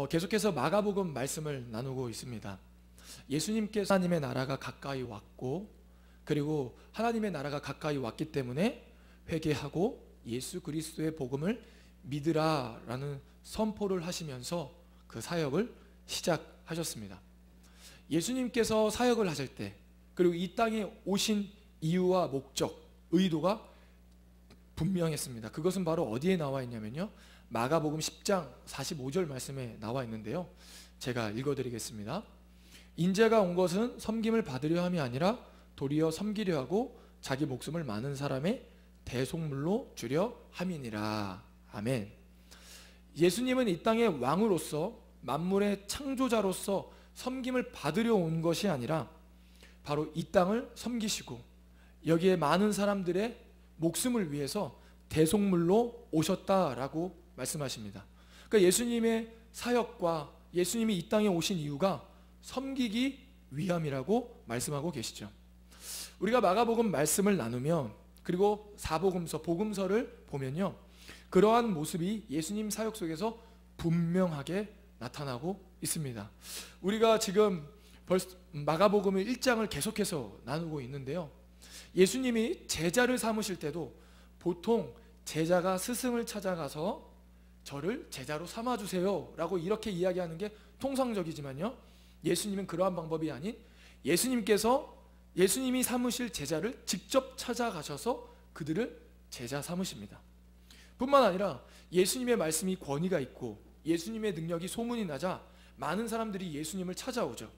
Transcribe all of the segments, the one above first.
계속해서 마가복음 말씀을 나누고 있습니다. 예수님께서 하나님의 나라가 가까이 왔고, 그리고 하나님의 나라가 가까이 왔기 때문에 회개하고 예수 그리스도의 복음을 믿으라라는 선포를 하시면서 그 사역을 시작하셨습니다. 예수님께서 사역을 하실 때, 그리고 이 땅에 오신 이유와 목적, 의도가 분명했습니다. 그것은 바로 어디에 나와 있냐면요, 마가복음 10장 45절 말씀에 나와 있는데요, 제가 읽어드리겠습니다. 인자가 온 것은 섬김을 받으려 함이 아니라 도리어 섬기려 하고 자기 목숨을 많은 사람의 대속물로 주려 함이니라. 아멘. 예수님은 이 땅의 왕으로서, 만물의 창조자로서 섬김을 받으려 온 것이 아니라 바로 이 땅을 섬기시고 여기에 많은 사람들의 목숨을 위해서 대속물로 오셨다라고 말씀하십니다. 그러니까 예수님의 사역과 예수님이 이 땅에 오신 이유가 섬기기 위함이라고 말씀하고 계시죠. 우리가 마가복음 말씀을 나누면, 그리고 사복음서, 복음서를 보면요, 그러한 모습이 예수님 사역 속에서 분명하게 나타나고 있습니다. 우리가 지금 마가복음의 1장을 계속해서 나누고 있는데요, 예수님이 제자를 삼으실 때도 보통 제자가 스승을 찾아가서 저를 제자로 삼아주세요 라고 이렇게 이야기하는 게 통상적이지만요, 예수님은 그러한 방법이 아닌 예수님이 삼으실 제자를 직접 찾아가셔서 그들을 제자 삼으십니다. 뿐만 아니라 예수님의 말씀이 권위가 있고 예수님의 능력이 소문이 나자 많은 사람들이 예수님을 찾아오죠.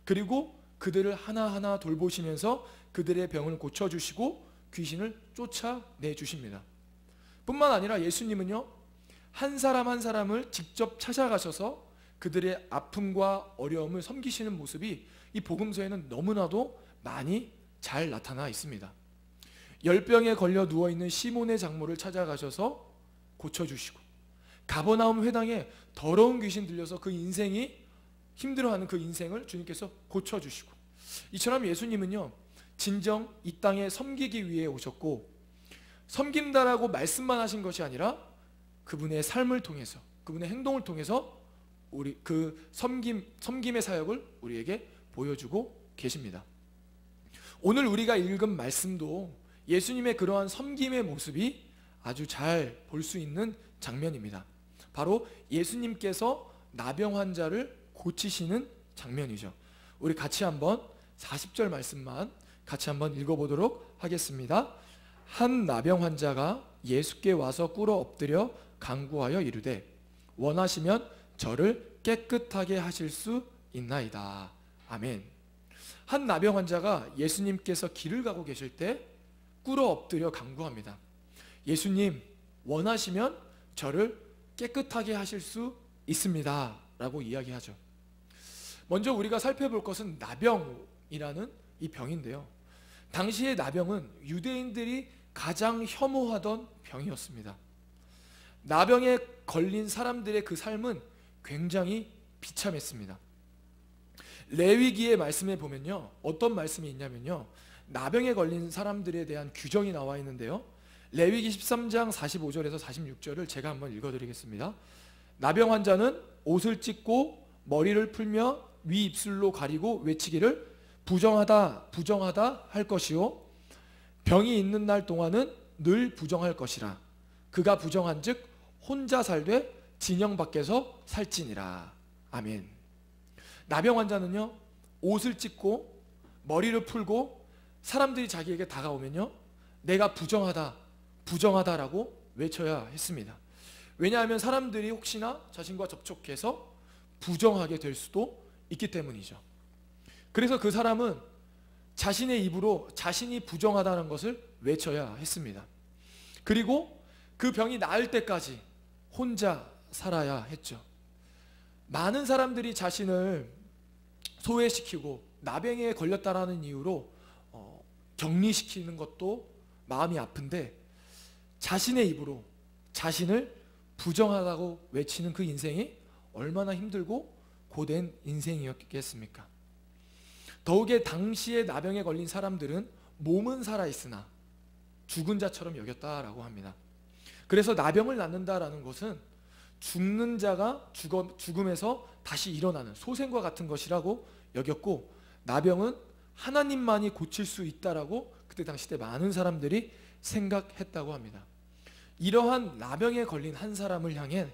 그리고 그들을 하나하나 돌보시면서 그들의 병을 고쳐주시고 귀신을 쫓아내 주십니다. 뿐만 아니라 예수님은요, 한 사람 한 사람을 직접 찾아가셔서 그들의 아픔과 어려움을 섬기시는 모습이 이 복음서에는 너무나도 많이 잘 나타나 있습니다. 열병에 걸려 누워있는 시몬의 장모를 찾아가셔서 고쳐주시고, 가버나움 회당에 더러운 귀신 들려서 그 인생이 힘들어하는 그 인생을 주님께서 고쳐주시고, 이처럼 예수님은요, 진정 이 땅에 섬기기 위해 오셨고, 섬긴다라고 말씀만 하신 것이 아니라 그분의 삶을 통해서, 그분의 행동을 통해서 우리 그 섬김의 사역을 우리에게 보여주고 계십니다. 오늘 우리가 읽은 말씀도 예수님의 그러한 섬김의 모습이 아주 잘 볼 수 있는 장면입니다. 바로 예수님께서 나병 환자를 고치시는 장면이죠. 우리 같이 한번 40절 말씀만 같이 한번 읽어보도록 하겠습니다. 한 나병 환자가 예수께 와서 꿇어 엎드려 간구하여 이르되 원하시면 저를 깨끗하게 하실 수 있나이다. 아멘. 한 나병 환자가 예수님께서 길을 가고 계실 때 꿇어 엎드려 간구합니다. 예수님, 원하시면 저를 깨끗하게 하실 수 있습니다 라고 이야기하죠. 먼저 우리가 살펴볼 것은 나병이라는 이 병인데요, 당시의 나병은 유대인들이 가장 혐오하던 병이었습니다. 나병에 걸린 사람들의 그 삶은 굉장히 비참했습니다. 레위기의 말씀에 보면요, 어떤 말씀이 있냐면요, 나병에 걸린 사람들에 대한 규정이 나와 있는데요, 레위기 13장 45절에서 46절을 제가 한번 읽어드리겠습니다. 나병 환자는 옷을 찢고 머리를 풀며 위 입술로 가리고 외치기를 부정하다 부정하다 할 것이요 병이 있는 날 동안은 늘 부정할 것이라. 그가 부정한즉 혼자 살되 진영 밖에서 살지니라. 아멘. 나병 환자는요, 옷을 찢고 머리를 풀고 사람들이 자기에게 다가오면요, 내가 부정하다라고 외쳐야 했습니다. 왜냐하면 사람들이 혹시나 자신과 접촉해서 부정하게 될 수도 있기 때문이죠. 그래서 그 사람은 자신의 입으로 자신이 부정하다는 것을 외쳐야 했습니다. 그리고 그 병이 나을 때까지 혼자 살아야 했죠. 많은 사람들이 자신을 소외시키고 나병에 걸렸다라는 이유로 격리시키는 것도 마음이 아픈데, 자신의 입으로 자신을 부정하다고 외치는 그 인생이 얼마나 힘들고 고된 인생이었겠습니까? 더욱에 당시에 나병에 걸린 사람들은 몸은 살아있으나 죽은 자처럼 여겼다라고 합니다. 그래서 나병을 낫는다라는 것은 죽는 자가 죽음에서 다시 일어나는 소생과 같은 것이라고 여겼고, 나병은 하나님만이 고칠 수 있다라고 그때 당시 때 많은 사람들이 생각했다고 합니다. 이러한 나병에 걸린 한 사람을 향해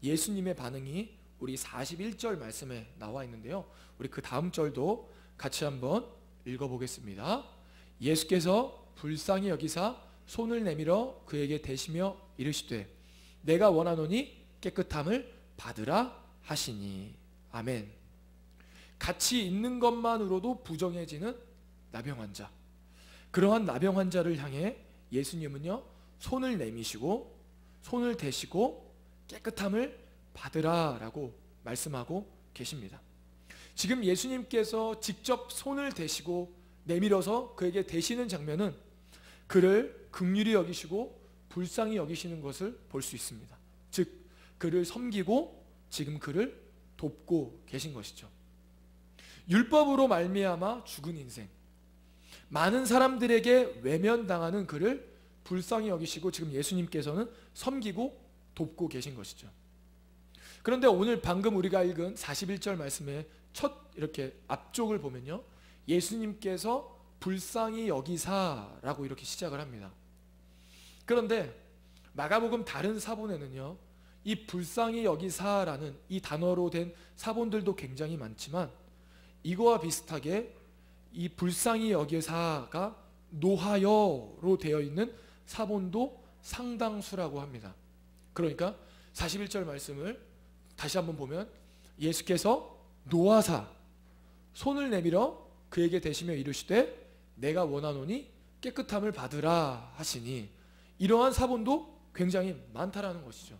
예수님의 반응이 우리 41절 말씀에 나와 있는데요, 우리 그 다음 절도 같이 한번 읽어보겠습니다. 예수께서 불쌍히 여기사 손을 내밀어 그에게 대시며 이르시되 내가 원하노니 깨끗함을 받으라 하시니. 아멘. 같이 있는 것만으로도 부정해지는 나병 환자, 그러한 나병 환자를 향해 예수님은요 손을 내미시고 손을 대시고 깨끗함을 받으라 라고 말씀하고 계십니다. 지금 예수님께서 직접 손을 대시고 내밀어서 그에게 대시는 장면은 그를 긍휼히 여기시고 불쌍히 여기시는 것을 볼 수 있습니다. 즉 그를 섬기고 지금 그를 돕고 계신 것이죠. 율법으로 말미암아 죽은 인생, 많은 사람들에게 외면당하는 그를 불쌍히 여기시고 지금 예수님께서는 섬기고 돕고 계신 것이죠. 그런데 오늘 방금 우리가 읽은 41절 말씀의 첫 이렇게 앞쪽을 보면요, 예수님께서 불쌍히 여기사라고 이렇게 시작을 합니다. 그런데 마가복음 다른 사본에는요, 이 불쌍히 여기사라는 이 단어로 된 사본들도 굉장히 많지만 이거와 비슷하게 이 불쌍히 여기사가 노하여로 되어 있는 사본도 상당수라고 합니다. 그러니까 41절 말씀을 다시 한번 보면 예수께서 노하사 손을 내밀어 그에게 대시며 이르시되 내가 원하노니 깨끗함을 받으라 하시니, 이러한 사본도 굉장히 많다라는 것이죠.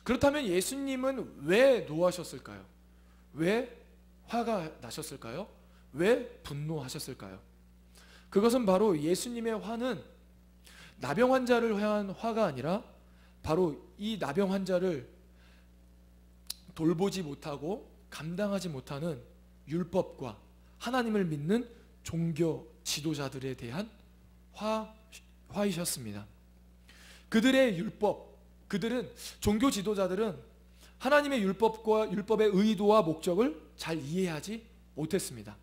그렇다면 예수님은 왜 노하셨을까요? 왜 화가 나셨을까요? 왜 분노하셨을까요? 그것은 바로 예수님의 화는 나병 환자를 향한 화가 아니라 바로 이 나병 환자를 돌보지 못하고 감당하지 못하는 율법과 하나님을 믿는 종교 지도자들에 대한 화이셨습니다. 그들의 율법, 그들은 종교 지도자들은 하나님의 율법과 율법의 의도와 목적을 잘 이해하지 못했습니다.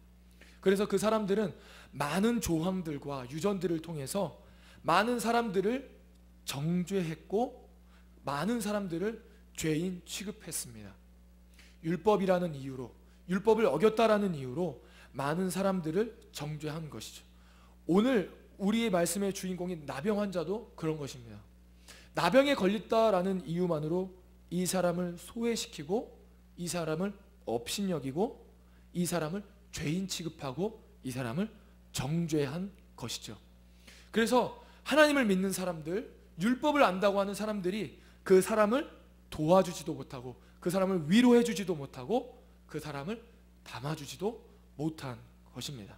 그래서 그 사람들은 많은 조항들과 유전들을 통해서 많은 사람들을 정죄했고 많은 사람들을 죄인 취급했습니다. 율법이라는 이유로, 율법을 어겼다라는 이유로 많은 사람들을 정죄한 것이죠. 오늘 우리의 말씀의 주인공인 나병 환자도 그런 것입니다. 나병에 걸렸다라는 이유만으로 이 사람을 소외시키고 이 사람을 업신여기고 이 사람을 죄인 취급하고 이 사람을 정죄한 것이죠. 그래서 하나님을 믿는 사람들, 율법을 안다고 하는 사람들이 그 사람을 도와주지도 못하고 그 사람을 위로해 주지도 못하고 그 사람을 담아주지도 못한 것입니다.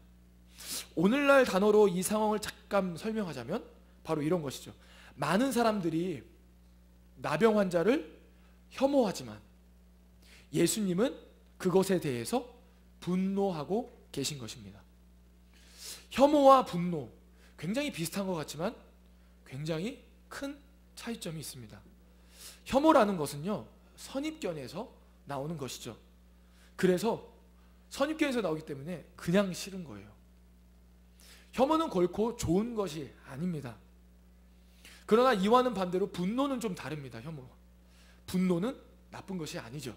오늘날 단어로 이 상황을 잠깐 설명하자면 바로 이런 것이죠. 많은 사람들이 나병 환자를 혐오하지만 예수님은 그것에 대해서 분노하고 계신 것입니다. 혐오와 분노, 굉장히 비슷한 것 같지만 굉장히 큰 차이점이 있습니다. 혐오라는 것은요, 선입견에서 나오는 것이죠. 그래서 선입견에서 나오기 때문에 그냥 싫은 거예요. 혐오는 결코 좋은 것이 아닙니다. 그러나 이와는 반대로 분노는 좀 다릅니다. 분노는 나쁜 것이 아니죠.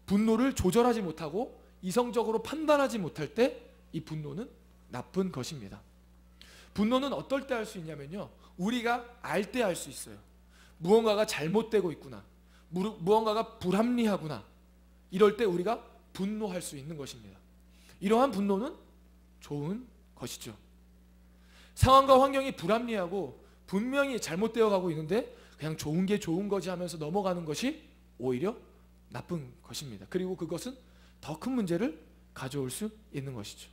분노를 조절하지 못하고 이성적으로 판단하지 못할 때 이 분노는 나쁜 것입니다. 분노는 어떨 때 할 수 있냐면요, 우리가 알 때 할 수 있어요. 무언가가 잘못되고 있구나, 무언가가 불합리하구나, 이럴 때 우리가 분노할 수 있는 것입니다. 이러한 분노는 좋은 것이죠. 상황과 환경이 불합리하고 분명히 잘못되어 가고 있는데 그냥 좋은 게 좋은 거지 하면서 넘어가는 것이 오히려 나쁜 것입니다. 그리고 그것은 더 큰 문제를 가져올 수 있는 것이죠.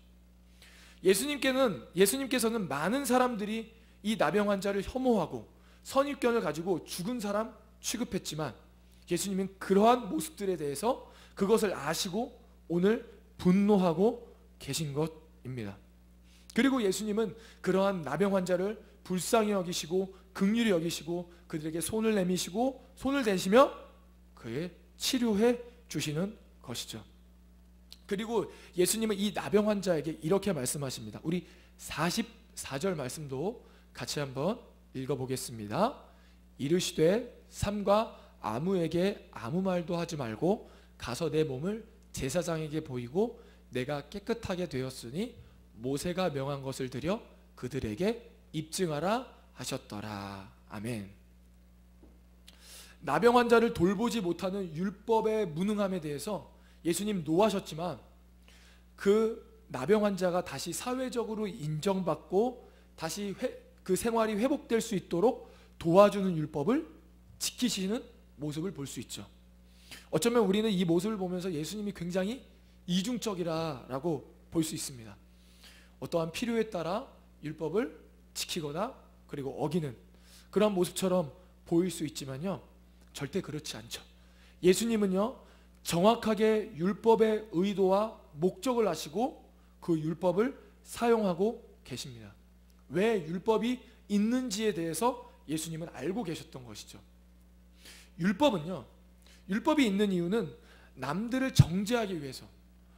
예수님께서는 많은 사람들이 이 나병 환자를 혐오하고 선입견을 가지고 죽은 사람 취급했지만 예수님은 그러한 모습들에 대해서 그것을 아시고 오늘 분노하고 계신 것입니다. 그리고 예수님은 그러한 나병 환자를 불쌍히 여기시고 긍휼히 여기시고 그들에게 손을 내미시고 손을 대시며 그의 치료해 주시는 것이죠. 그리고 예수님은 이 나병 환자에게 이렇게 말씀하십니다. 우리 44절 말씀도 같이 한번 읽어보겠습니다. 이르시되 삼가 아무에게 아무 말도 하지 말고 가서 내 몸을 제사장에게 보이고 내가 깨끗하게 되었으니 모세가 명한 것을 드려 그들에게 입증하라 하셨더라. 아멘. 나병 환자를 돌보지 못하는 율법의 무능함에 대해서 예수님 노하셨지만 그 나병 환자가 다시 사회적으로 인정받고 다시 그 생활이 회복될 수 있도록 도와주는 율법을 지키시는 모습을 볼 수 있죠. 어쩌면 우리는 이 모습을 보면서 예수님이 굉장히 이중적이라고 볼 수 있습니다. 어떠한 필요에 따라 율법을 지키거나 그리고 어기는 그런 모습처럼 보일 수 있지만요, 절대 그렇지 않죠. 예수님은요, 정확하게 율법의 의도와 목적을 아시고 그 율법을 사용하고 계십니다. 왜 율법이 있는지에 대해서 예수님은 알고 계셨던 것이죠. 율법은요, 율법이 있는 이유는 남들을 정죄하기 위해서,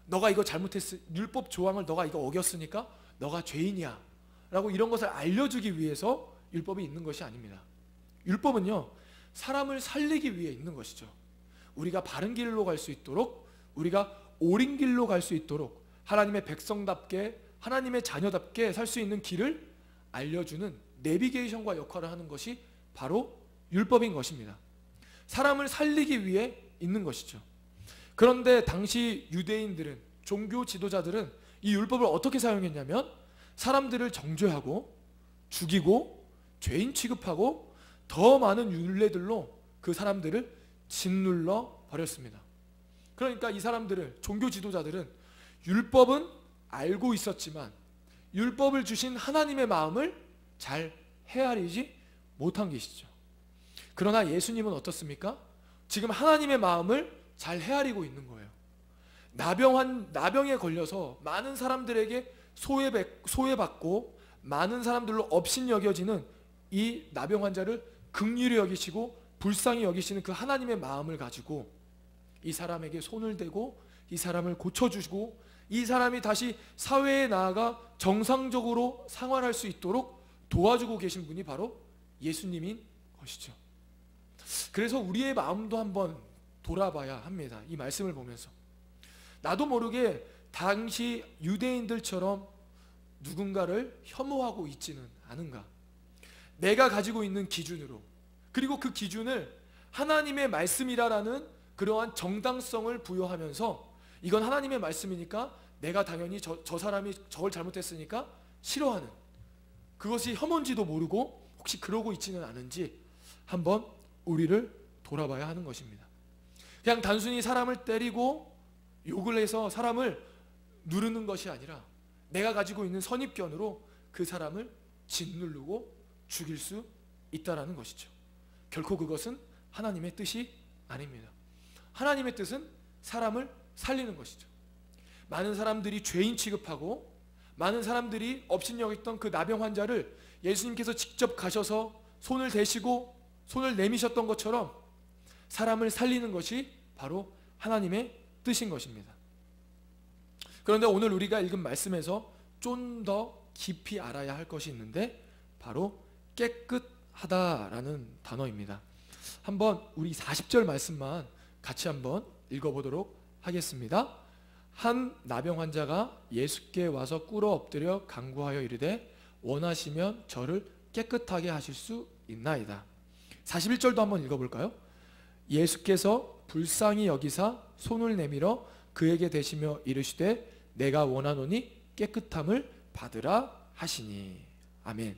너가 이거 잘못했어, 율법 조항을 너가 이거 어겼으니까 너가 죄인이야 라고 이런 것을 알려주기 위해서 율법이 있는 것이 아닙니다. 율법은요, 사람을 살리기 위해 있는 것이죠. 우리가 바른 길로 갈 수 있도록, 우리가 옳은 길로 갈 수 있도록 하나님의 백성답게, 하나님의 자녀답게 살 수 있는 길을 알려주는 내비게이션과 역할을 하는 것이 바로 율법인 것입니다. 사람을 살리기 위해 있는 것이죠. 그런데 당시 유대인들은, 종교 지도자들은 이 율법을 어떻게 사용했냐면 사람들을 정죄하고 죽이고 죄인 취급하고 더 많은 율례들로 그 사람들을 짓눌러 버렸습니다. 그러니까 이 사람들을, 종교 지도자들은 율법은 알고 있었지만 율법을 주신 하나님의 마음을 잘 헤아리지 못한 것이죠. 그러나 예수님은 어떻습니까? 지금 하나님의 마음을 잘 헤아리고 있는 거예요. 나병에 걸려서 많은 사람들에게 소외받고 많은 사람들로 업신여겨지는 이 나병 환자를 긍휼히 여기시고 불쌍히 여기시는 그 하나님의 마음을 가지고 이 사람에게 손을 대고 이 사람을 고쳐주시고 이 사람이 다시 사회에 나아가 정상적으로 생활할 수 있도록 도와주고 계신 분이 바로 예수님인 것이죠. 그래서 우리의 마음도 한번 돌아봐야 합니다. 이 말씀을 보면서 나도 모르게 당시 유대인들처럼 누군가를 혐오하고 있지는 않은가. 내가 가지고 있는 기준으로, 그리고 그 기준을 하나님의 말씀이라는 그러한 정당성을 부여하면서 이건 하나님의 말씀이니까 내가 당연히 저 사람이 저걸 잘못했으니까 싫어하는, 그것이 혐오인지도 모르고 혹시 그러고 있지는 않은지 한번 우리를 돌아봐야 하는 것입니다. 그냥 단순히 사람을 때리고 욕을 해서 사람을 누르는 것이 아니라 내가 가지고 있는 선입견으로 그 사람을 짓누르고 죽일 수 있다라는 것이죠. 결코 그것은 하나님의 뜻이 아닙니다. 하나님의 뜻은 사람을 살리는 것이죠. 많은 사람들이 죄인 취급하고 많은 사람들이 업신여겼던 그 나병 환자를 예수님께서 직접 가셔서 손을 대시고 손을 내미셨던 것처럼 사람을 살리는 것이 바로 하나님의 뜻인 것입니다. 그런데 오늘 우리가 읽은 말씀에서 좀 더 깊이 알아야 할 것이 있는데 바로 깨끗하다라는 단어입니다. 한번 우리 40절 말씀만 같이 한번 읽어보도록 하겠습니다. 한 나병 환자가 예수께 와서 꿇어 엎드려 간구하여 이르되 원하시면 저를 깨끗하게 하실 수 있나이다. 41절도 한번 읽어볼까요? 예수께서 불쌍히 여기사 손을 내밀어 그에게 대시며 이르시되 내가 원하노니 깨끗함을 받으라 하시니. 아멘.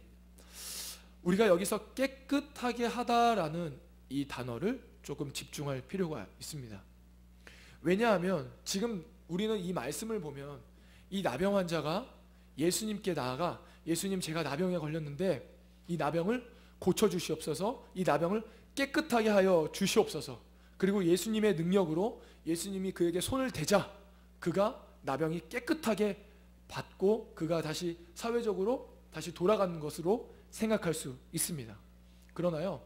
우리가 여기서 깨끗하게 하다라는 이 단어를 조금 집중할 필요가 있습니다. 왜냐하면 지금 우리는 이 말씀을 보면 이 나병 환자가 예수님께 나아가 예수님, 제가 나병에 걸렸는데 이 나병을 고쳐주시옵소서, 이 나병을 깨끗하게 하여 주시옵소서. 그리고 예수님의 능력으로 예수님이 그에게 손을 대자 그가 나병이 깨끗하게 받고 그가 다시 사회적으로 다시 돌아가는 것으로 생각할 수 있습니다. 그러나요,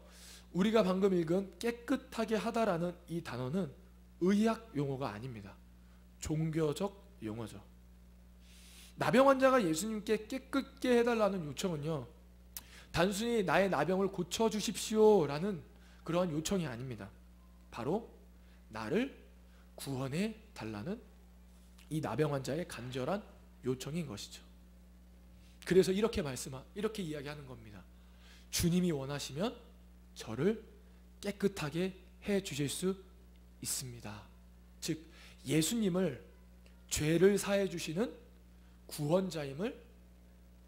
우리가 방금 읽은 깨끗하게 하다라는 이 단어는 의학 용어가 아닙니다. 종교적 용어죠. 나병 환자가 예수님께 깨끗게 해달라는 요청은요, 단순히 나의 나병을 고쳐주십시오 라는 그러한 요청이 아닙니다. 바로 나를 구원해 달라는 이 나병 환자의 간절한 요청인 것이죠. 그래서 이렇게 이야기하는 겁니다. 주님이 원하시면 저를 깨끗하게 해 주실 수 있습니다. 즉 예수님을 죄를 사해 주시는 구원자임을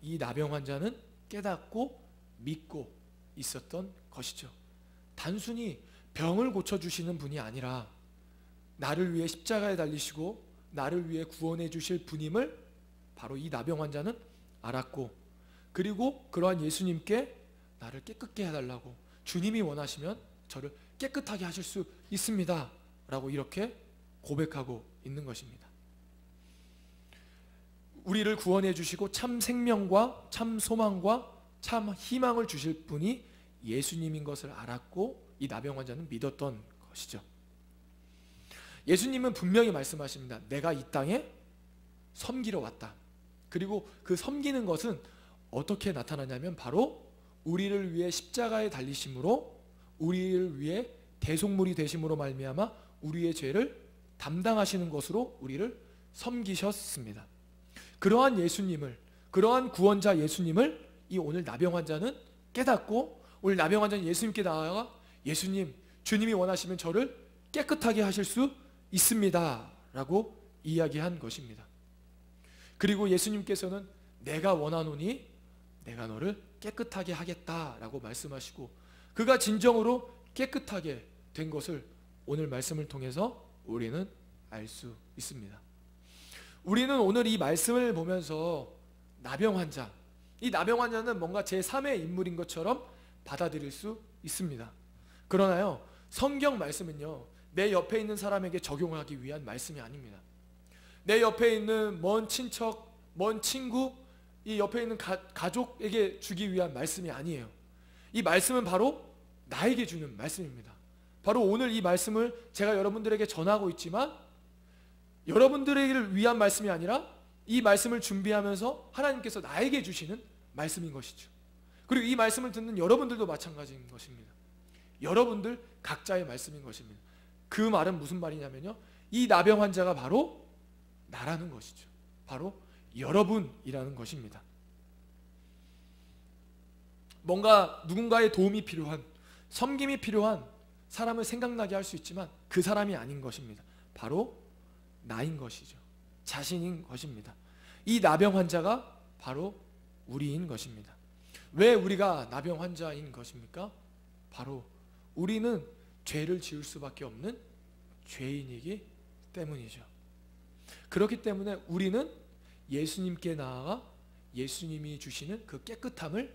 이 나병 환자는 깨닫고 믿고 있었던 것이죠. 단순히 병을 고쳐주시는 분이 아니라 나를 위해 십자가에 달리시고 나를 위해 구원해 주실 분임을 바로 이 나병 환자는 알았고, 그리고 그러한 예수님께 나를 깨끗게 해달라고, 주님이 원하시면 저를 깨끗하게 하실 수 있습니다 라고 이렇게 고백하고 있는 것입니다. 우리를 구원해 주시고 참 생명과 참 소망과 참 희망을 주실 분이 예수님인 것을 알았고 이 나병 환자는 믿었던 것이죠. 예수님은 분명히 말씀하십니다. 내가 이 땅에 섬기러 왔다. 그리고 그 섬기는 것은 어떻게 나타나냐면 바로 우리를 위해 십자가에 달리심으로, 우리를 위해 대속물이 되심으로 말미암아 우리의 죄를 담당하시는 것으로 우리를 섬기셨습니다. 그러한 예수님을, 그러한 구원자 예수님을 이 오늘 나병 환자는 깨닫고, 오늘 나병 환자는 예수님께 나아가 예수님, 주님이 원하시면 저를 깨끗하게 하실 수 있습니다 라고 이야기한 것입니다. 그리고 예수님께서는 내가 원하노니 내가 너를 깨끗하게 하겠다라고 말씀하시고, 그가 진정으로 깨끗하게 된 것을 오늘 말씀을 통해서 우리는 알 수 있습니다. 우리는 오늘 이 말씀을 보면서 나병 환자, 이 나병 환자는 뭔가 제3의 인물인 것처럼 받아들일 수 있습니다. 그러나요, 성경 말씀은요, 내 옆에 있는 사람에게 적용하기 위한 말씀이 아닙니다. 내 옆에 있는 먼 친척, 먼 친구, 이 옆에 있는 가족에게 주기 위한 말씀이 아니에요. 이 말씀은 바로 나에게 주는 말씀입니다. 바로 오늘 이 말씀을 제가 여러분들에게 전하고 있지만 여러분들에게 위한 말씀이 아니라 이 말씀을 준비하면서 하나님께서 나에게 주시는 말씀인 것이죠. 그리고 이 말씀을 듣는 여러분들도 마찬가지인 것입니다. 여러분들 각자의 말씀인 것입니다. 그 말은 무슨 말이냐면요, 이 나병 환자가 바로 나라는 것이죠. 바로 여러분이라는 것입니다. 뭔가 누군가의 도움이 필요한, 섬김이 필요한 사람을 생각나게 할 수 있지만 그 사람이 아닌 것입니다. 바로 나인 것이죠. 자신인 것입니다. 이 나병 환자가 바로 우리인 것입니다. 왜 우리가 나병 환자인 것입니까? 바로 우리는 죄를 지을 수밖에 없는 죄인이기 때문이죠. 그렇기 때문에 우리는 예수님께 나아가 예수님이 주시는 그 깨끗함을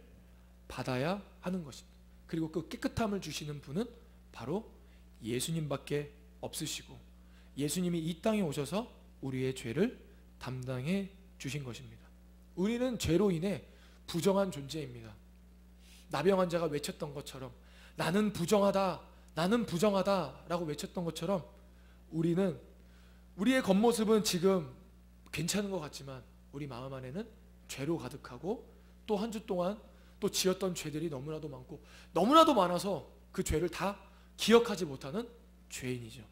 받아야 하는 것입니다. 그리고 그 깨끗함을 주시는 분은 바로 예수님밖에 없으시고, 예수님이 이 땅에 오셔서 우리의 죄를 담당해 주신 것입니다. 우리는 죄로 인해 부정한 존재입니다. 나병 환자가 외쳤던 것처럼 나는 부정하다, 나는 부정하다 라고 외쳤던 것처럼 우리는, 우리의 겉모습은 지금 괜찮은 것 같지만 우리 마음 안에는 죄로 가득하고, 또 한 주 동안 또 지었던 죄들이 너무나도 많고, 너무나도 많아서 그 죄를 다 기억하지 못하는 죄인이죠.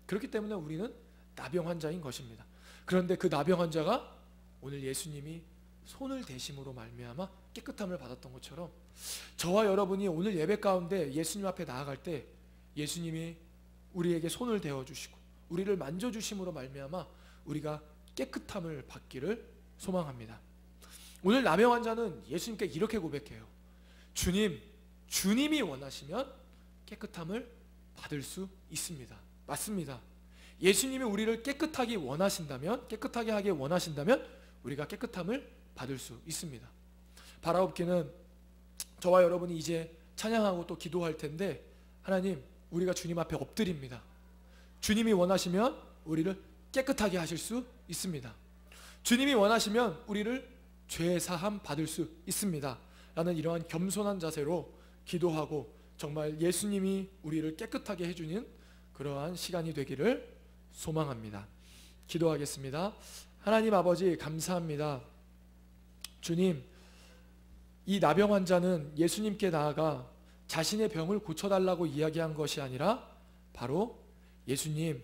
그렇기 때문에 우리는 나병 환자인 것입니다. 그런데 그 나병 환자가 오늘 예수님이 손을 대심으로 말미암아 깨끗함을 받았던 것처럼, 저와 여러분이 오늘 예배 가운데 예수님 앞에 나아갈 때 예수님이 우리에게 손을 대어주시고 우리를 만져주심으로 말미암아 우리가 깨끗함을 받기를 소망합니다. 오늘 나병 환자는 예수님께 이렇게 고백해요. 주님, 주님이 원하시면 깨끗함을 받을 수 있습니다. 맞습니다. 예수님이 우리를 깨끗하게 하게 원하신다면 우리가 깨끗함을 받을 수 있습니다. 바라옵기는 저와 여러분이 이제 찬양하고 또 기도할 텐데, 하나님, 우리가 주님 앞에 엎드립니다. 주님이 원하시면 우리를 깨끗하게 하실 수 있습니다. 주님이 원하시면 우리를 죄 사함 받을 수 있습니다 라는 이러한 겸손한 자세로 기도하고 정말 예수님이 우리를 깨끗하게 해주는 그러한 시간이 되기를 소망합니다. 기도하겠습니다. 하나님 아버지, 감사합니다. 주님, 이 나병 환자는 예수님께 나아가 자신의 병을 고쳐달라고 이야기한 것이 아니라 바로 예수님,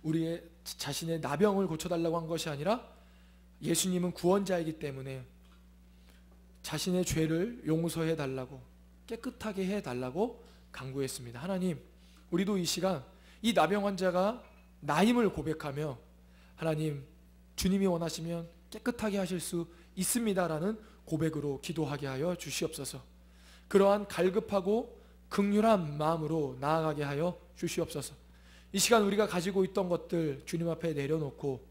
우리의 자신의 나병을 고쳐달라고 한 것이 아니라 예수님은 구원자이기 때문에 자신의 죄를 용서해 달라고, 깨끗하게 해 달라고 간구했습니다. 하나님, 우리도 이 시간 이 나병 환자가 나임을 고백하며 하나님, 주님이 원하시면 깨끗하게 하실 수 있습니다라는 고백으로 기도하게 하여 주시옵소서. 그러한 갈급하고 긍휼한 마음으로 나아가게 하여 주시옵소서. 이 시간 우리가 가지고 있던 것들 주님 앞에 내려놓고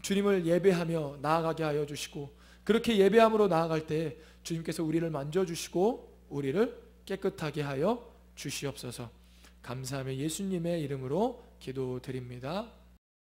주님을 예배하며 나아가게 하여 주시고, 그렇게 예배함으로 나아갈 때 주님께서 우리를 만져주시고 우리를 깨끗하게 하여 주시옵소서. 감사하며 예수님의 이름으로 기도드립니다.